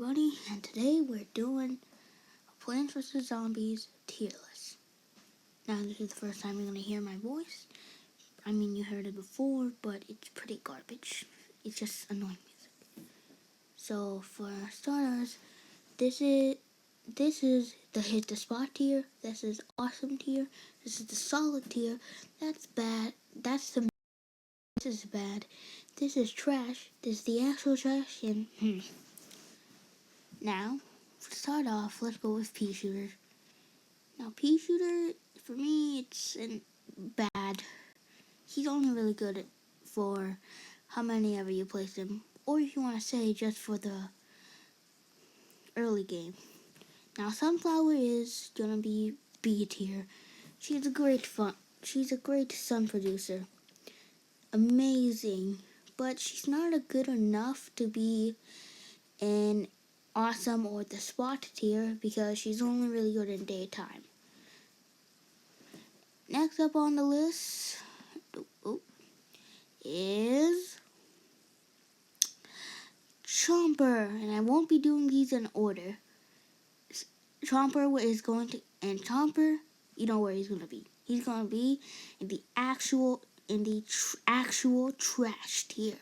everybody, and today we're doing Plants vs. Zombies tier list. Now this is the first time you're going to hear my voice. I mean, you heard it before, but it's pretty garbage. It's just annoying music. So for starters, this is the hit the spot tier, this is awesome tier, this is the solid tier, that's bad, this is bad, this is trash, this is the actual trash, and Now, to start off, let's go with Pea Shooter. Now, Pea Shooter, for me, it's bad. He's only really good for how many ever you place him, or if you want to say, just for the early game. Now, Sunflower is gonna be B tier. She's a great sun producer. Amazing, but she's not good enough to be an awesome or the spot tier because she's only really good in daytime. Next up on the list is Chomper, and I won't be doing these in order. Chomper is going to, and Chomper, you know where he's going to be. He's going to be in the actual trash tier.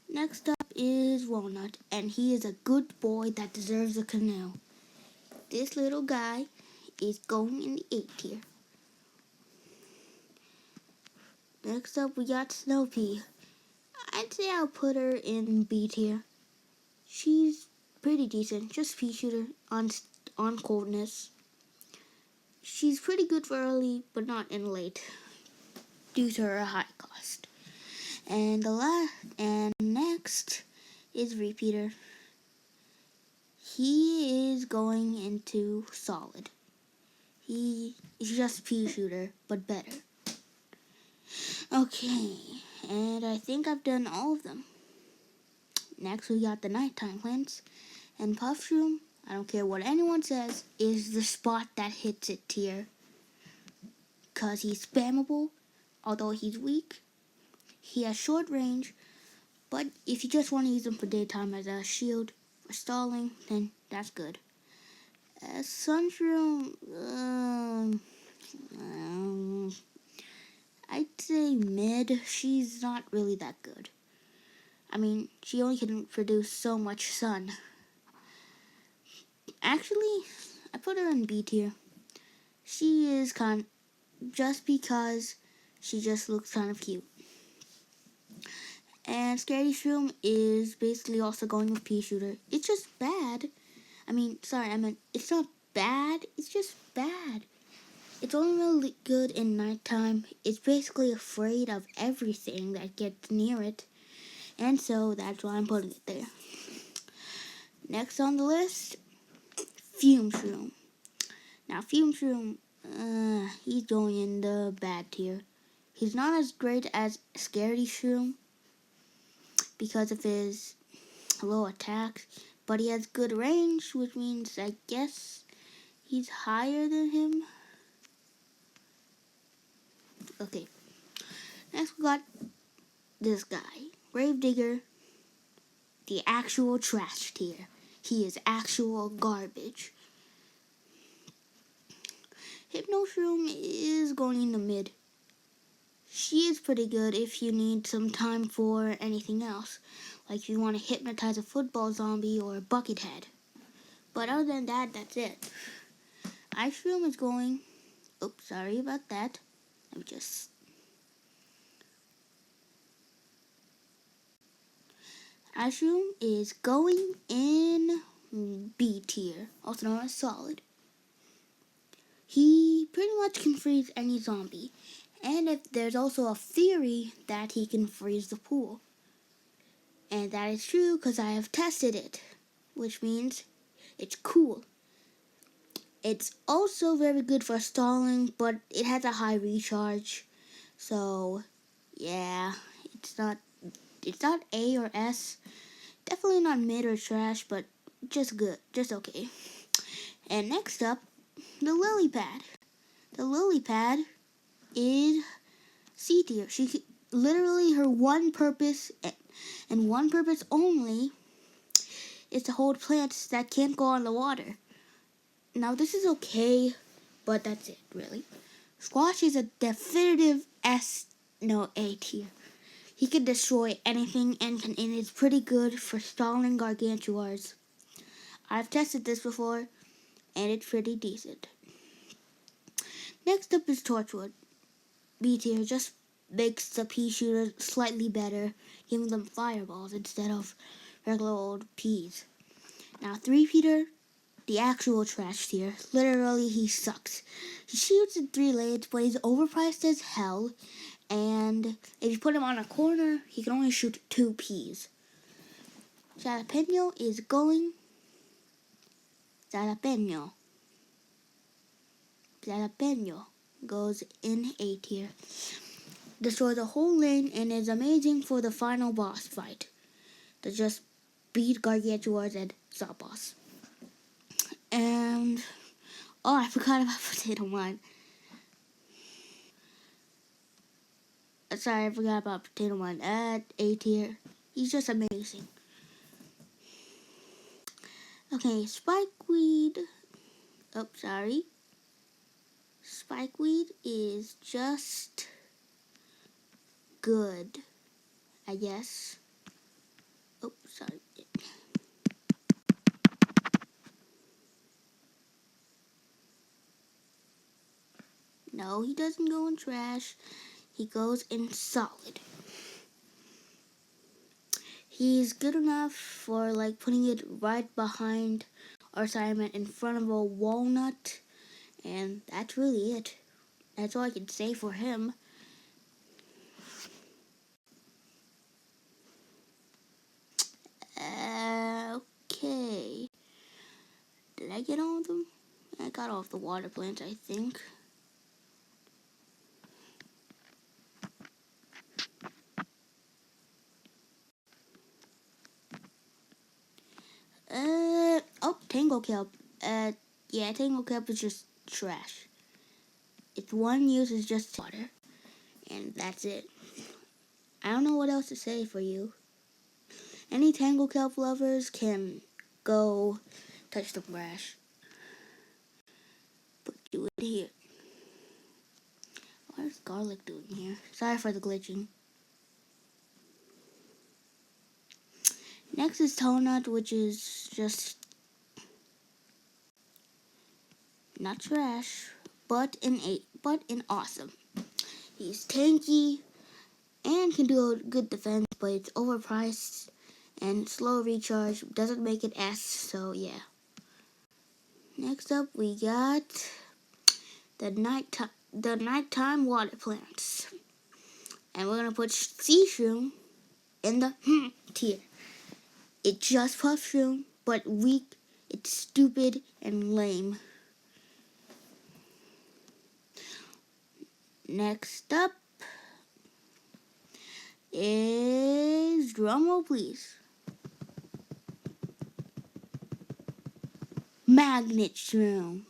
Next up is Walnut, and he is a good boy that deserves a canoe. This little guy is going in the A tier. Next up, we got Snow Pea. I'd say I'll put her in B tier. She's pretty decent, just Pea Shooter on coldness. She's pretty good for early, but not in late, due to her high cost. And next is Repeater. He is going into solid. He's just Pea Shooter, but better. Okay, and I think I've done all of them. Next we got the nighttime plants, and Puffshroom, I don't care what anyone says, is the spot that hits it tier. Cause he's spammable, although he's weak. He has short range, but if you just want to use him for daytime as a shield for stalling, then that's good. Sunshroom, I'd say mid. She's not really that good. I mean, she only can produce so much sun. Actually, I put her in B tier. She is just because she just looks kind of cute. And Magnet-shroom is basically also going with Pea Shooter. It's just bad. It's not bad. It's just bad. It's only really good in nighttime. It's basically afraid of everything that gets near it. And so that's why I'm putting it there. Next on the list, Fume-shroom. Now, Fume-shroom, he's going in the bad tier. He's not as great as Scaredy-shroom because of his low attacks, but he has good range, which means I guess he's higher than him. Okay, next we got this guy, Gravedigger, the actual trash tier. He is actual garbage. Hypno-shroom is going in the mid. She is pretty good if you need some time for anything else, like if you want to hypnotize a football zombie or a bucket head. But other than that, that's it. Ice-shroom is going, oops, sorry about that. Let me just, Ice-shroom is going in B tier, also known as solid. He pretty much can freeze any zombie. And if there's also a theory that he can freeze the pool. And that is true because I have tested it, which means it's cool. It's also very good for stalling, but it has a high recharge. So, yeah, it's not A or S. Definitely not mid or trash, but just good, just okay. And next up, the Lily Pad. The Lily Pad is C tier. literally her one purpose and one purpose only is to hold plants that can't go on the water. Now this is okay, but that's it, really. Squash is a definitive A tier. He can destroy anything and is pretty good for stalling gargantuars. I've tested this before, and it's pretty decent. Next up is Torchwood. B tier just makes the pea shooters slightly better, giving them fireballs instead of regular old peas. Now 3 Peter, the actual trash tier. Literally, he sucks. He shoots in 3 lanes, but he's overpriced as hell. And if you put him on a corner, he can only shoot 2 peas. Jalapeno is going. Jalapeno goes in A tier. Destroys the whole lane and is amazing for the final boss fight. To just beat gargantuars and sub boss. And I forgot about Potato One. Sorry, I forgot about Potato One. At A tier, he's just amazing. Okay, Spikeweed. Spikeweed is just good, I guess. Sorry. No, he doesn't go in trash. He goes in solid. He's good enough for like putting it right behind our assignment in front of a walnut. And that's really it. That's all I can say for him. Okay. Did I get all of them? I got all of the water plants, I think. Tango Kelp. Yeah, Tango Kelp is just trash. Its one use is just water. And that's it. I don't know what else to say for you. Any Tango Kelp lovers can go touch the grass. Put you in here. What is garlic doing here? Sorry for the glitching. Next is Toadnut, which is just not trash, but in awesome. He's tanky and can do a good defense, but it's overpriced and slow recharge. Doesn't make it S, so yeah. Next up, we got the nighttime water plants, and we're gonna put Sea-shroom in the tier. It's just Puff Shroom, but weak. It's stupid and lame. Next up is, drumroll please, Magnet-shroom.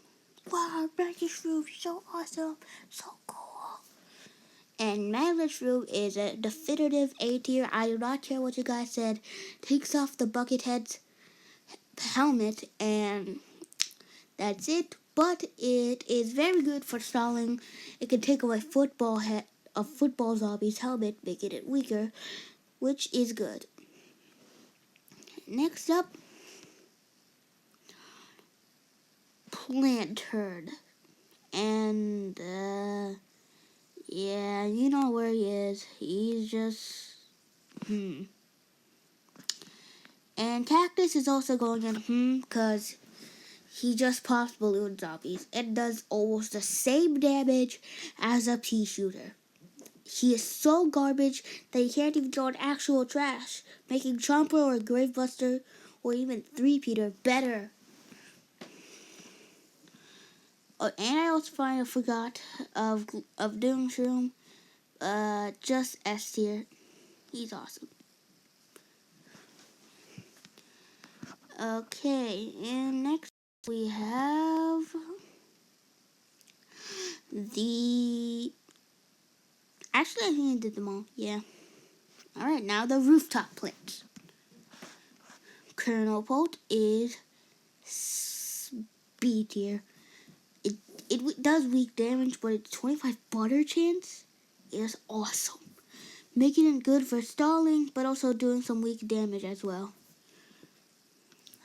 Wow, Magnet-shroom, so awesome, so cool. And Magnet-shroom is a definitive A tier. I do not care what you guys said. Takes off the Buckethead's helmet and that's it. But it is very good for stalling. It can take away a football zombie's helmet, making it weaker, which is good. Next up, Planturd. And yeah, you know where he is. He's just And Cactus is also going in because he just pops balloon zombies and does almost the same damage as a pea shooter. He is so garbage that he can't even throw in actual trash, making Chomper or Gravebuster or even 3 Peter better. Oh, and I also finally forgot of Doomshroom. Just S tier. He's awesome. Okay, and next we have the Actually, I think I did them all. Yeah. Alright, now the rooftop plants. Kernel Bolt is B tier. It does weak damage, but its 25 butter chance is awesome. Making it good for stalling, but also doing some weak damage as well.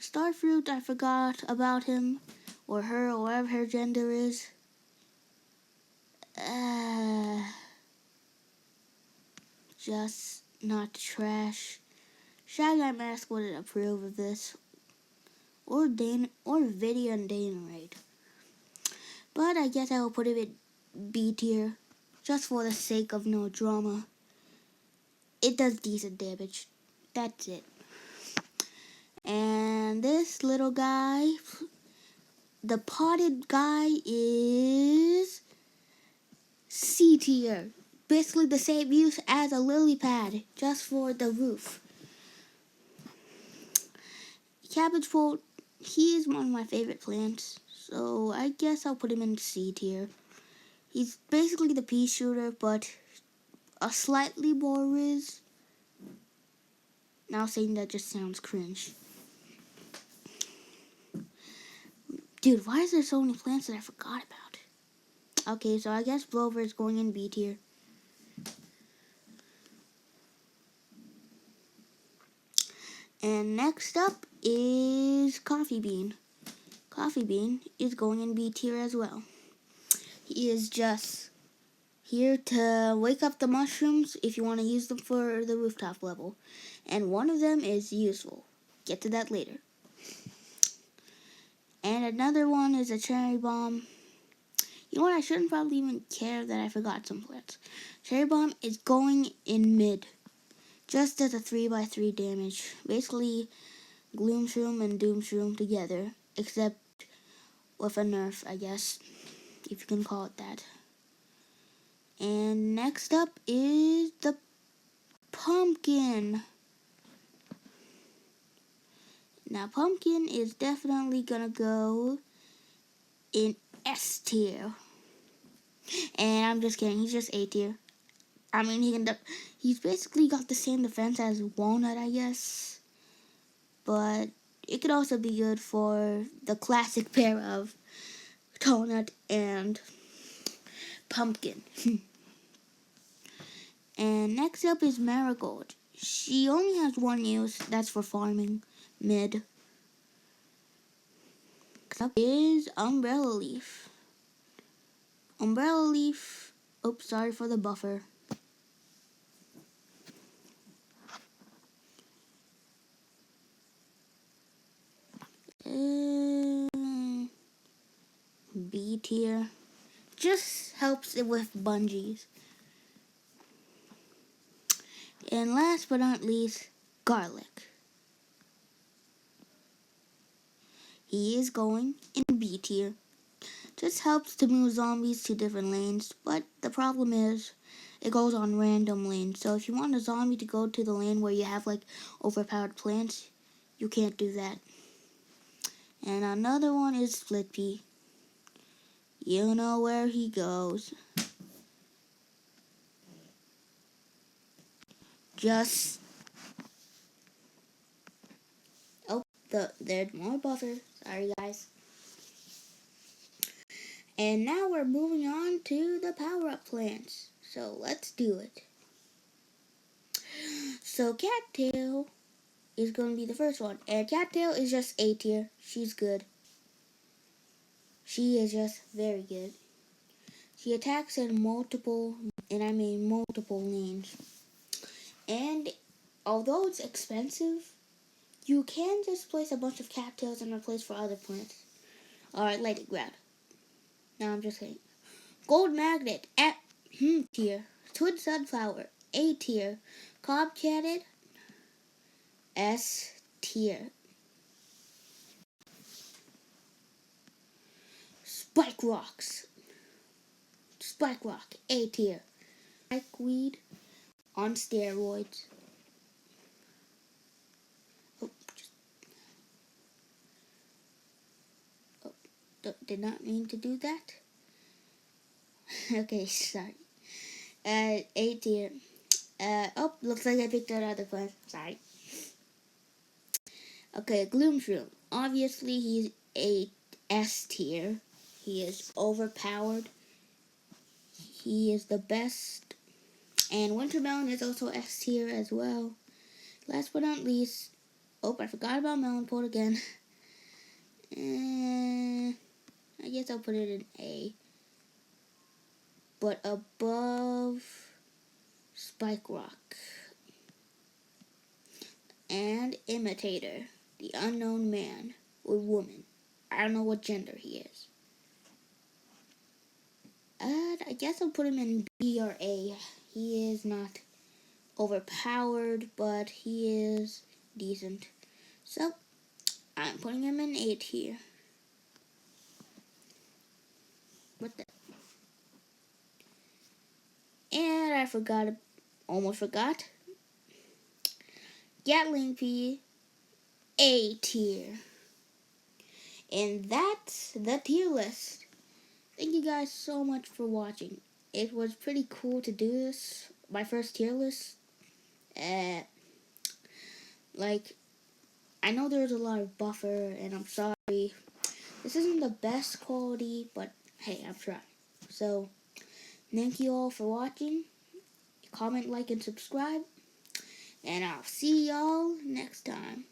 Starfruit, I forgot about him, or her, or whatever her gender is. Just not trash. Shy Mask wouldn't approve of this. Or Vidya and Dana Raid. But I guess I will put it in B tier. Just for the sake of no drama. It does decent damage. That's it. And this little guy, the potted guy, is C tier. Basically the same use as a lily pad, just for the roof. Cabbage Bolt, he is one of my favorite plants, so I guess I'll put him in C tier. He's basically the pea shooter, but a slightly more riz. Now saying that just sounds cringe. Dude, why is there so many plants that I forgot about? Okay, so I guess Blover is going in B tier. And next up is Coffee Bean. Coffee Bean is going in B tier as well. He is just here to wake up the mushrooms if you want to use them for the rooftop level. And one of them is useful. Get to that later. And another one is a cherry bomb. You know what? I shouldn't probably even care that I forgot some plants. Cherry bomb is going in mid. Just as a 3x3 damage. Basically, Gloomshroom and Doomshroom together. Except with a nerf, I guess. If you can call it that. And next up is the Pumpkin. Now, Pumpkin is definitely gonna go in S tier. And I'm just kidding, he's just A tier. I mean, he's basically got the same defense as Walnut, I guess. But it could also be good for the classic pair of Donut and Pumpkin. And next up is Marigold. She only has one use, that's for farming mid. Next up is Umbrella Leaf. Umbrella Leaf, oops, sorry for the buffer. B tier. Just helps it with bungees. And last but not least, Garlic. He is going in B tier. Just helps to move zombies to different lanes, but the problem is it goes on random lanes. So if you want a zombie to go to the lane where you have like overpowered plants, you can't do that. And another one is Split Pea. You know where he goes. Just there's more buffer. Sorry guys. And now we're moving on to the power-up plants. So let's do it. So Cattail is going to be the first one. And Cattail is just A tier. She's good. She is just very good. She attacks in multiple lanes. And although it's expensive, you can just place a bunch of cattails and replace for other plants. Alright, let it grab. Now I'm just kidding. Gold Magnet at tier. Twin Sunflower, A tier. Cob Cannon, S tier. Spike Rocks. Spike Rock, A tier. Spikeweed on steroids. Did not mean to do that. Okay, sorry. A tier. Oh, looks like I picked out other one. Sorry. Okay, Gloomshroom. Obviously, he's a S tier. He is overpowered. He is the best. And Wintermelon is also S tier as well. Last but not least, oh, I forgot about Melonport again. I guess I'll put it in A. But above Spike Rock. And Imitator, the unknown man or woman. I don't know what gender he is. I guess I'll put him in B or A. He is not overpowered, but he is decent. So, I'm putting him in A tier. What the? And I almost forgot. Gatling P, A tier. And that's the tier list. Thank you guys so much for watching. It was pretty cool to do this. My first tier list. Like, I know there's a lot of buffer, and I'm sorry. This isn't the best quality, but hey, I'm trying. So, thank you all for watching. Comment, like, and subscribe. And I'll see y'all next time.